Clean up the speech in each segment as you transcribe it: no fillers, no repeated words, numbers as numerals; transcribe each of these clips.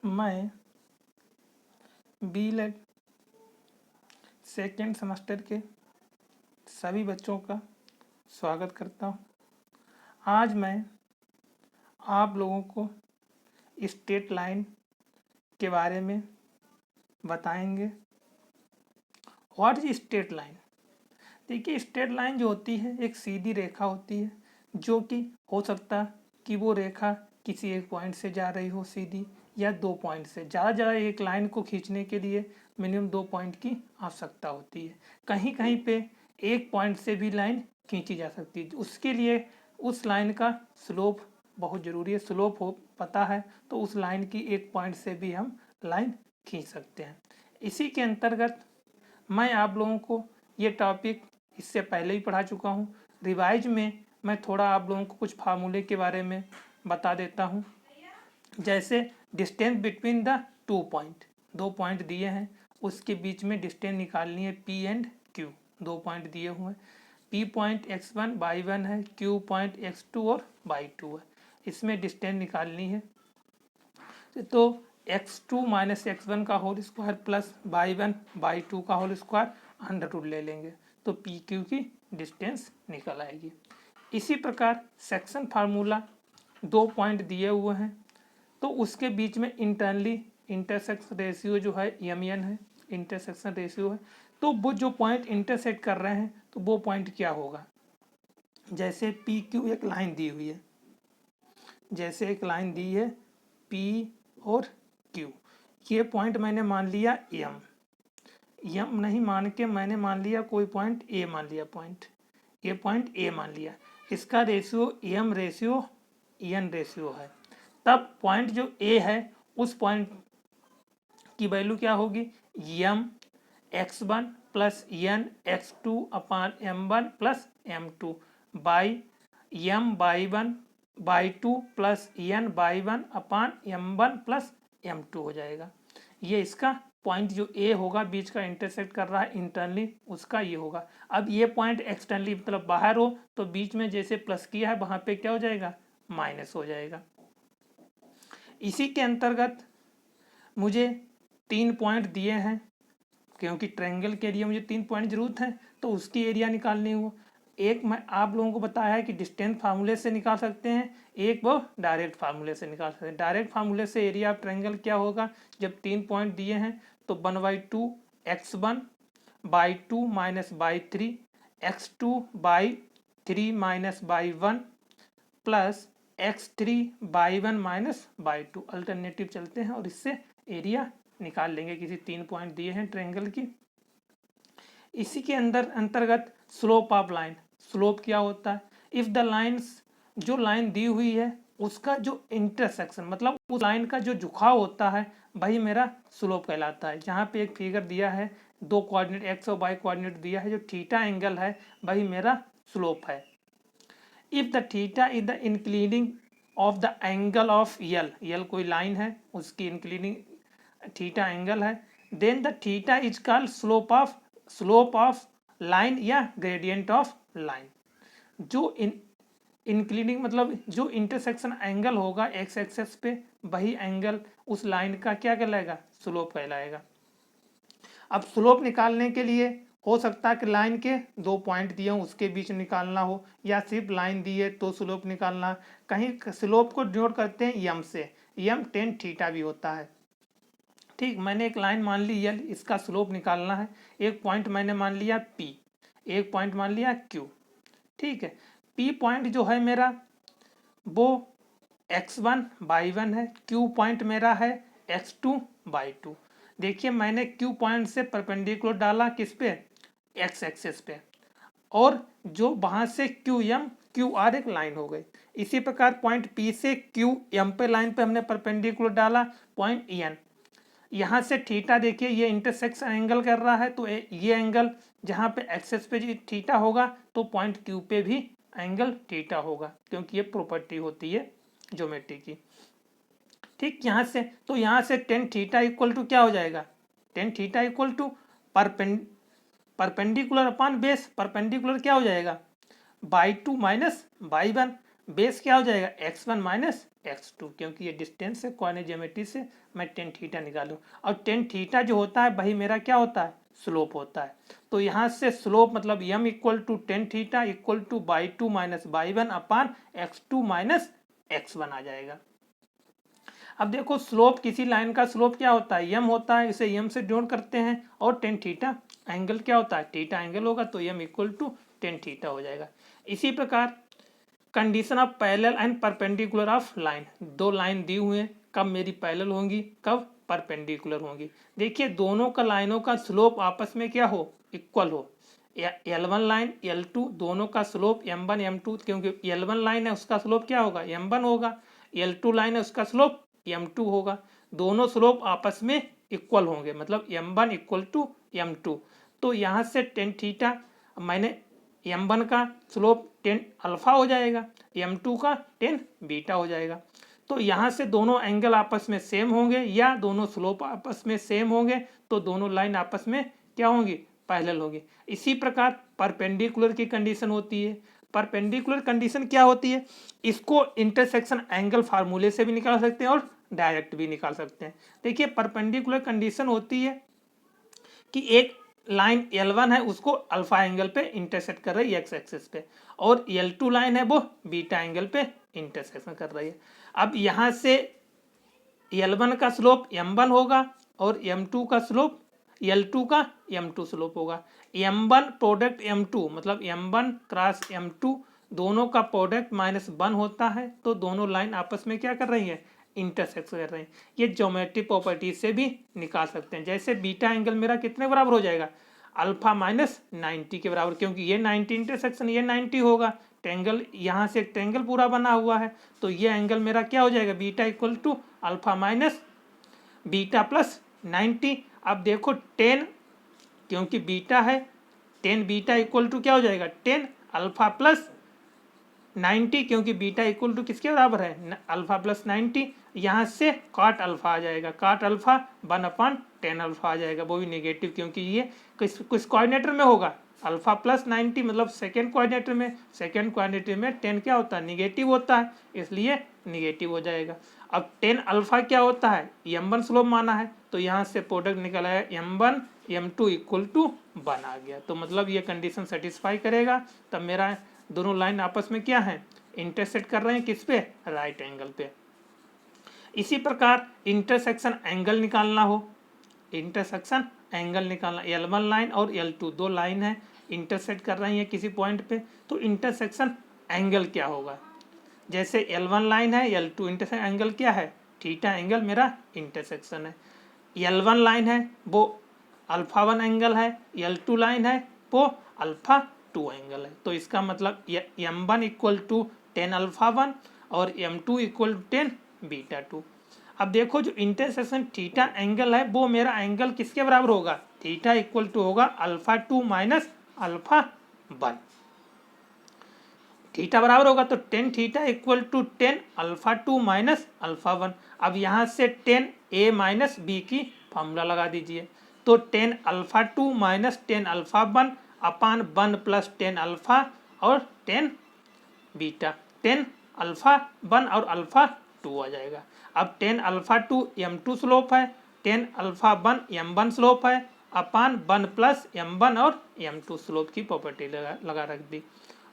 मैं B.Led second semester के सभी बच्चों का स्वागत करता हूँ। आज मैं आप लोगों को स्ट्रेट लाइन के बारे में बताएंगे। What is straight line? देखिए, स्ट्रेट लाइन जो होती है एक सीधी रेखा होती है, जो कि हो सकता है कि वो रेखा किसी एक पॉइंट से जा रही हो सीधी, या 2 पॉइंट से। ज़्यादा एक लाइन को खींचने के लिए मिनिमम 2 पॉइंट की आवश्यकता होती है। कहीं कहीं पे 1 पॉइंट से भी लाइन खींची जा सकती है। उसके लिए उस लाइन का स्लोप बहुत ज़रूरी है। स्लोप हो पता है तो उस लाइन की 1 पॉइंट से भी हम लाइन खींच सकते हैं। इसी के अंतर्गत मैं आप लोगों को ये टॉपिक इससे पहले ही पढ़ा चुका हूँ। रिवाइज में मैं थोड़ा आप लोगों को कुछ फार्मूले के बारे में बता देता हूँ। जैसे distance between the 2 point, 2 point दिए हैं, उसके बीच में डिस्टेंस निकालनी है P एंड Q। 2 पॉइंट दिए हुए हैं, P पॉइंट x1 बाई 1 है, Q पॉइंट x2 और बाई 2 है। इसमें डिस्टेंस निकालनी है तो x2 माइनस x1 का whole square plus y 1 y 2 का होल स्क्वायर अंडर रूट ले लेंगे तो पी क्यू की डिस्टेंस निकल आएगी। इसी प्रकार सेक्शन फार्मूला 2 पॉइंट दिए हुए हैं तो उसके बीच में इंटरनली इंटरसेक्शन रेशियो जो है एम है, इंटरसेक्शन रेशियो है। तो वो जो पॉइंट इंटरसेक्ट कर रहे हैं तो वो पॉइंट क्या होगा? जैसे पी क्यू एक लाइन दी हुई है, जैसे एक लाइन दी है P और Q, ये पॉइंट मैंने मान लिया एम नहीं मान के मैंने मान लिया कोई पॉइंट ए, मान लिया पॉइंट ये पॉइंट ए मान लिया। इसका ratio m ratio n ratio है। तब पॉइंट जो ए है उस पॉइंट की वैल्यू क्या होगी? M x1 plus n x2 upon m1 plus m2 y m y 1 y 2 plus n y 1 upon m1 plus m2 हो जाएगा। ये इसका पॉइंट जो ए होगा बीच का इंटरसेक्ट कर रहा है इंटरनली, उसका ये होगा। अब ये पॉइंट एक्सटर्नली मतलब बाहर हो तो बीच में जैसे प्लस किया है वहां पे क्या हो जाएगा? माइनस हो जाएगा। इसी के अंतर्गत मुझे 3 पॉइंट दिए हैं, क्योंकि ट्रायंगल के लिए मुझे 3 पॉइंट जरूरत है तो उसकी एरिया निकालनी हो। एक मैं आप लोगों को बताया है कि डिस्टेंस फार्मूले से निकाल सकते हैं, एक वो डायरेक्ट फार्मूले से निकाल सकते हैं। डायरेक्ट फार्मूले से एरिया ऑफ ट्रायंगल क्या होगा? जब 3 पॉइंट दिए हैं तो 1/2 x1 by 2 minus by 3 x2 by 3 minus by 1 plus x3 by 1 minus by 2। Alternative चलते हैं और इससे एरिया निकाल लेंगे किसी 3 पॉइंट दिए हैं ट्रायंगल की। इसी के अंतर्गत स्लोप ऑफ लाइन। स्लोप क्या होता है? इफ द लाइन्स, जो लाइन दी हुई है उसका जो इंटरसेक्शन मतलब उस लाइन का जो झुकाव होता है वही मेरा स्लोप कहलाता है। जहाँ पे एक फिगर दिया है 2 कोऑर्डिनेट एक्स और वाई कोऑर्डिनेट दिया है, जो थीटा एंगल है वही मेरा स्लोप है। If the theta is the inclining of the angle of यल कोई लाइन है उसकी इंक्लिनिंग थीटा एंगल है, then the theta is called slope of line या ग्रेडियंट ऑफ लाइन। जो इंक्लिनिंग मतलब जो इंटरसेक्शन एंगल होगा एक्स एक्सेस पे वही एंगल उस लाइन का क्या कहलाएगा? स्लोप कहलाएगा। अब स्लोप निकालने के लिए हो सकता है कि लाइन के 2 पॉइंट दिए हों उसके बीच निकालना हो, या सिर्फ लाइन दी है तो स्लोप निकालना। कहीं स्लोप को डिनोट करते हैं यम से, यम टेन थीटा भी होता है। ठीक, मैंने एक लाइन मान ली यल, इसका स्लोप निकालना है। एक पॉइंट मैंने मान लिया P, एक पॉइंट मान लिया Q। ठीक है, P पॉइंट जो है मेरा वो x1 बाई 1 है, Q पॉइंट मेरा है x2 बाई 2। देखिए मैंने Q पॉइंट से परपेंडिकुलर डाला किस पे? x एक्सेस पे, और जो वहां से QR एक लाइन हो गई। इसी प्रकार पॉइंट P से QM पे लाइन पे हमने परपेंडिकुलर डाला पॉइंट EN। यहाँ से थीटा देखिए ये इंटरसेक्शन एंगल कर रहा है तो ये एंगल जहाँ पे एक्सेस पे थीटा होगा तो पॉइंट Q पे भी एंगल थीटा होगा, क्योंकि ये प्रॉपर्टी होती है ज्योमेट्री की। ठीक, यहाँ से तो यहाँ से टेन थीटा इक्वल टू क्या हो जाएगा? Tan theta equal to perpendicular upon base. Perpendicular क्या हो जाएगा? By 2 minus by 1। बेस क्या हो जाएगा x1 माइनस x2, क्योंकि ये डिस्टेंस है कोऑर्डिनेट ज्योमेट्री से मैं टेन थीटा निकालूँ, और टेन थीटा जो होता है वही मेरा क्या होता है, स्लोप होता है। तो यहाँ से स्लोप मतलब m equal to tan theta equal to y two minus y one upon x2 minus x1 आ जाएगा। अब देखो स्लोप, किसी लाइन का स्लोप क्या होता है, m होता है, इसे m से जोड़ करते हैं, और टेन थीटा एंगल क्या होता है, थीटा एंगल होगा, तो m equal to tan theta हो जाएगा। इसी प्रकार condition of parallel and perpendicular of line, दो लाइन दी हुए हैं, कब मेरी पैरेलल होंगी, कब परपेंडिकुलर होंगी। देखिए दोनों का लाइनों का स्लोप आपस में क्या हो, इक्वल हो। L1 लाइन L2 दोनों का स्लोप M1 M2, क्योंकि L1 लाइन है उसका स्लोप क्या होगा, M1 होगा, L2 लाइन है उसका स्लोप M2 होगा, दोनों स्लोप आपस में इक्वल होंगे, मतलब M1 इक्वल टू M2। तो यहाँ से टेन थीटा मैंने M1 का स्लोप टेन अल्फा हो जाएगा, M2 का टेन बीटा हो जाएगा। तो यहाँ से दोनों एंगल आपस में सेम होंगे या दोनों स्लोप आपस में सेम होंगे, तो दोनों लाइन आपस में क्या होंगी, पैरेलल होगी। इसी प्रकार परपेंडिकुलर की कंडीशन होती है। परपेंडिकुलर कंडीशन क्या होती है, इसको इंटरसेक्शन एंगल फार्मूले से भी निकाल सकते हैं और डायरेक्ट भी निकाल सकते हैं। देखिए परपेंडिकुलर कंडीशन होती है कि एक लाइन L1 है उसको अल्फा एंगल पे इंटरसेक्ट कर रही है एक्स एक्सिस पे, और L2 लाइन है वो बीटा एंगल पे इंटरसेक्शन कर रही है। अब यहाँ से L1 का स्लोप M1 होगा और M2 का स्लोप L2 का M2 स्लोप होगा। M1 प्रोडक्ट M2 मतलब M1 क्रॉस M2 दोनों का प्रोडक्ट माइनस 1 होता है, तो दोनों लाइन आपस में क्या कर रही है, इंटरसेक्ट कर रहे हैं। ये ज्योमेट्री प्रॉपर्टीज से भी निकाल सकते हैं। जैसे बीटा एंगल मेरा कितने बराबर हो जाएगा, अल्फा माइनस 90 के बराबर, क्योंकि ये 90 इंटरसेक्शन ये 90 होगा, ट्रेंगल यहाँ से एक ट्रेंगल पूरा बना हुआ है, तो ये एंगल मेरा क्या हो जाएगा, beta equal to alpha minus beta plus 90। अब देखो 10 क्योंकि बीटा है, 10 बीटा इक्वल टू क्या हो जाएगा, 10 अल्फा प्लस 90, क्योंकि बीटा इक्वल टू किसके बराबर है, अल्फा प्लस 90। यहाँ से कॉट अल्फा आ जाएगा, कॉट अल्फा 1/10 अल्फा आ जाएगा, वो भी नेगेटिव, क्योंकि ये किस कोऑर्डिनेटर में होगा, अल्फा प्लस 90 मतलब सेकेंड कोऑर्डिनेटर में, सेकेंड कोऑर्डिनेटर में 10 क्या होता है, निगेटिव होता है, इसलिए निगेटिव हो जाएगा। अब 10 अल्फा क्या होता है, M1 स्लोप माना है, तो यहाँ से प्रोडक्ट निकल आया M1 M2 इक्वल टू 1 आ गया। तो मतलब ये कंडीशन सेटिस्फाई करेगा, तब मेरा दोनों लाइन आपस में क्या है, इंटरसेक्ट कर रहे हैं, किस पे, राइट एंगल पे। इसी प्रकार इंटरसेक्शन एंगल निकालना हो, इंटरसेक्शन एंगल निकालना, L1 लाइन और L2 दो लाइन है, इंटरसेक्ट कर रही है किसी पॉइंट पे, तो इंटरसेक्शन एंगल क्या होगा। जैसे L1 लाइन है L2 इंटरसेक्शन एंगल क्या है, थीटा एंगल मेरा इंटरसेक्शन है। L1 लाइन है वो अल्फा 1 एंगल है, L2 लाइन है वो अल्फा 2 एंगल है। तो इसका मतलब M1 इक्वल टू 10 अल्फा 1 और M2 इक्वल टू 10 बीटा 2। अब देखो जो इंटरसेक्शन थीटा एंगल है वो मेरा एंगल किसके बराबर होगा, थीटा इक्वल टू होगा अल्फा 2 माइनस अल्फा 1, थीटा बराबर होगा तो 10 theta equal to 10 alpha 2 minus alpha 1। अब यहाँ से 10 A माइनस बी की फॉर्मूला लगा दीजिए, तो 10 alpha 2 minus 10 alpha 1 upon 1 plus 10 alpha और 10 बीटा, 10 अल्फा 1 और अल्फा 2 आ जाएगा। अब 10 अल्फा 2 M2 स्लोप है, 10 अल्फा 1 M1 स्लोप है, अपान 1 प्लस M1 और M2 स्लोप की प्रॉपर्टी लगा रख दी।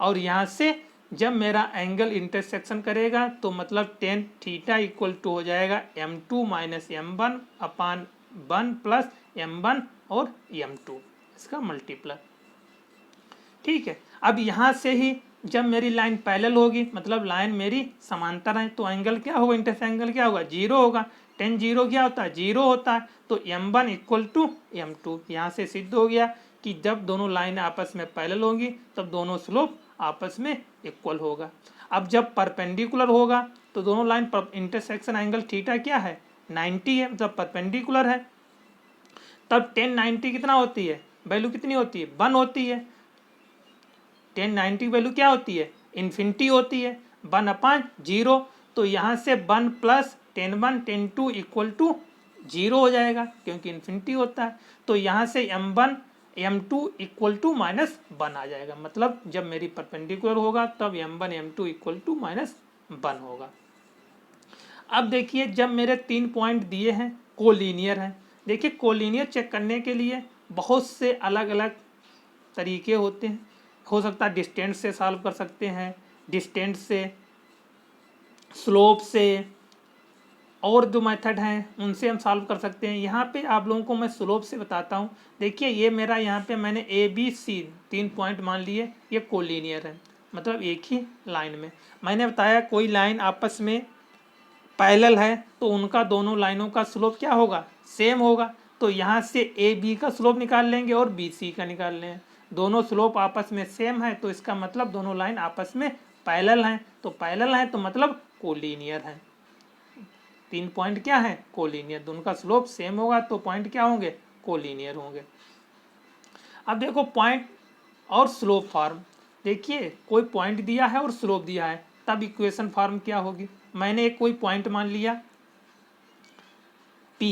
और यहाँ से जब मेरा एंगल इंटरसेक्शन करेगा तो मतलब 10 थीटा इक्वल टू हो जाएगा M2 माइनस M1 अपान 1 प्लस M1 और M2 इसका मल्टीप्लाई। ठीक है, अब यहाँ से ही जब मेरी लाइन पैरेलल होगी मतलब लाइन मेरी समांतर है, तो एंगल क्या होगा, इंटरसेक्शन एंगल क्या होगा, 0 होगा। 10 0 क्या होता है, 0 होता है, तो M1 इक्वल टू M2। यहाँ से सिद्ध हो गया कि जब दोनों लाइन आपस में पैरेलल होंगी तब दोनों स्लोप आपस में इक्वल होगा। अब जब परपेंडिकुलर होगा तो दोनों लाइन पर इंटरसेक्शन एंगल थीटा क्या है, 90 है, मतलब परपेंडिकुलर है, तब 10 90 कितना होती है, वैल्यू कितनी होती है, 1 होती है। 10 90 की वैल्यू क्या होती है, इन्फिनिटी होती है, 1/0। तो यहाँ से 1 प्लस 10 1 10 2 इक्वल टू 0 हो जाएगा, क्योंकि इन्फिनिटी होता है। तो यहाँ से M1 m2 इक्वल टू -1 आ जाएगा। मतलब जब मेरी परपेंडिकुलर होगा तब m1 m2 इक्वल टू -1 होगा। अब देखिए जब मेरे 3 पॉइंट दिए हैं कोलीनियर हैं। देखिए कोलीनियर चेक करने के लिए बहुत से अलग अलग तरीके होते हैं। हो सकता है डिस्टेंस से सॉल्व कर सकते हैं, डिस्टेंस से, स्लोप से, और जो मेथड हैं उनसे हम सॉल्व कर सकते हैं। यहाँ पे आप लोगों को मैं स्लोप से बताता हूँ। देखिए ये मेरा यहाँ पे मैंने ABC 3 पॉइंट मान लिए, ये कोलीनियर है, मतलब एक ही लाइन में। मैंने बताया कोई लाइन आपस में पैरेलल है तो उनका दोनों लाइनों का स्लोप क्या होगा, सेम होगा। तो यहाँ से AB का स्लोप निकाल लेंगे और BC का निकाल लेंगे। दोनों स्लोप आपस में सेम है तो इसका मतलब दोनों लाइन आपस में पैरेलल हैं। तो पैरेलल हैं तो मतलब कोलीनियर है। 3 पॉइंट क्या है, कोलीनियर। दोनों का स्लोप सेम होगा तो पॉइंट क्या होंगे, कोलीनियर होंगे। अब देखो पॉइंट और स्लोप फॉर्म। देखिए कोई पॉइंट दिया है और स्लोप दिया है, तब इक्वेशन फॉर्म क्या होगी। मैंने एक कोई पॉइंट मान लिया P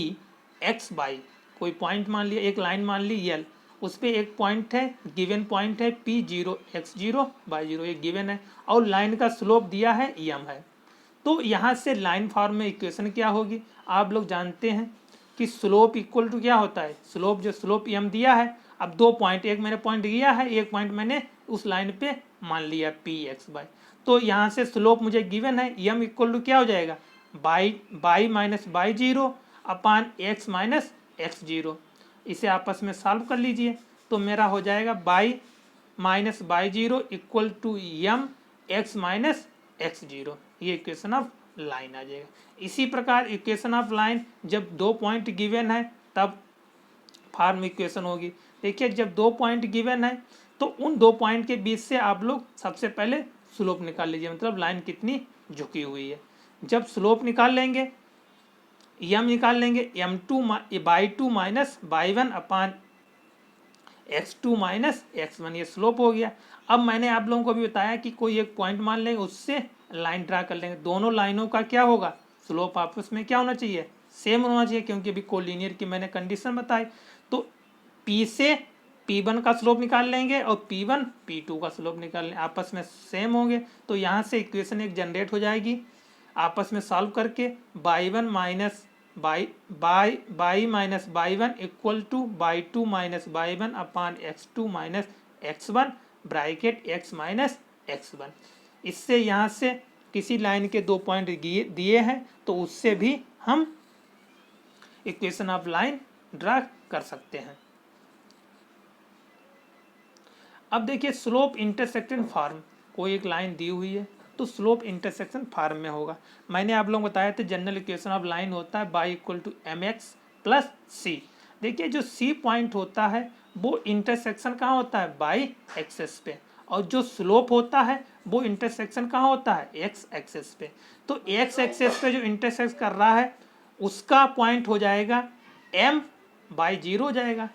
x बाई, कोई पॉइंट मान लिया, एक लाइन मान ली L, उस पर एक पॉइंट है, गिवन पॉइंट है P0 x0 y0, एक गिवन है, और लाइन का स्लोप दिया है m है। तो यहाँ से लाइन फॉर्म में इक्वेशन क्या होगी, आप लोग जानते हैं कि स्लोप इक्वल टू क्या होता है, स्लोप जो स्लोप m दिया है। अब 2 पॉइंट, एक मैंने पॉइंट दिया है, एक पॉइंट मैंने उस लाइन पे मान लिया Px बाई। तो यहाँ से स्लोप मुझे गिवन है, m इक्वल टू क्या हो जाएगा, बाई माइनस बाई जीरो अपान x माइनस एक्स जीरो। इसे आपस में सॉल्व कर लीजिए तो मेरा हो जाएगा y minus y zero equal to m x minus x zero. ये इक्वेशन ऑफ लाइन आ जाएगा। इसी प्रकार इक्वेशन ऑफ लाइन जब 2 पॉइंट गिवन है तब फॉर्म इक्वेशन होगी। देखिए जब 2 पॉइंट गिवन है तो उन 2 पॉइंट के बीच से आप लोग सबसे पहले स्लोप निकाल लीजिए, मतलब लाइन कितनी झुकी हुई है। जब स्लोप निकाल लेंगे, m निकाल लेंगे, m2 by 2 minus by 1 upon x2 minus x1, ये स्लोप हो गया। अब मैंने आप लोगों को भी बताया कि कोई एक पॉइंट मान लेंगे, उससे लाइन ड्रा कर लेंगे, दोनों लाइनों का क्या होगा, स्लोप आपस में क्या होना चाहिए, सेम होना चाहिए, क्योंकि अभी कोलिनियर की मैंने कंडीशन बताई। तो P से P1 का स्लोप निकाल लेंगे और P1 P2 का स्लोप निकाल लेंगे, आपस में सेम होंगे। तो यहाँ से इक्वेशन एक जनरेट हो जाएगी आपस में सॉल्व करके, by 1 minus by minus by 1 equal to by 2 minus by 1 upon x2 minus x1 bracket x minus x1। इससे यहाँ से किसी लाइन के 2 पॉइंट दिए हैं तो उससे भी हम इक्वेशन ऑफ लाइन ड्रा कर सकते हैं। अब देखिए स्लोप इंटरसेक्शन फॉर्म, कोई एक लाइन दी हुई है तो स्लोप इंटरसेक्शन फॉर्म में होगा। मैंने आप लोगों को बताया था जनरल इक्वेशन ऑफ लाइन होता है y equal to mx plus c। देखिए जो c पॉइंट होता है वो इंटरसेक्शन कहाँ होता है, बाई एक्सेस पे, और जो स्लोप होता है वो इंटरसेक्शन कहाँ होता है, x एक्सेस पे। तो x एक्सेस पे जो इंटरसेक्ट कर रहा है उसका पॉइंट हो जाएगा m बाई 0 हो जाएगा।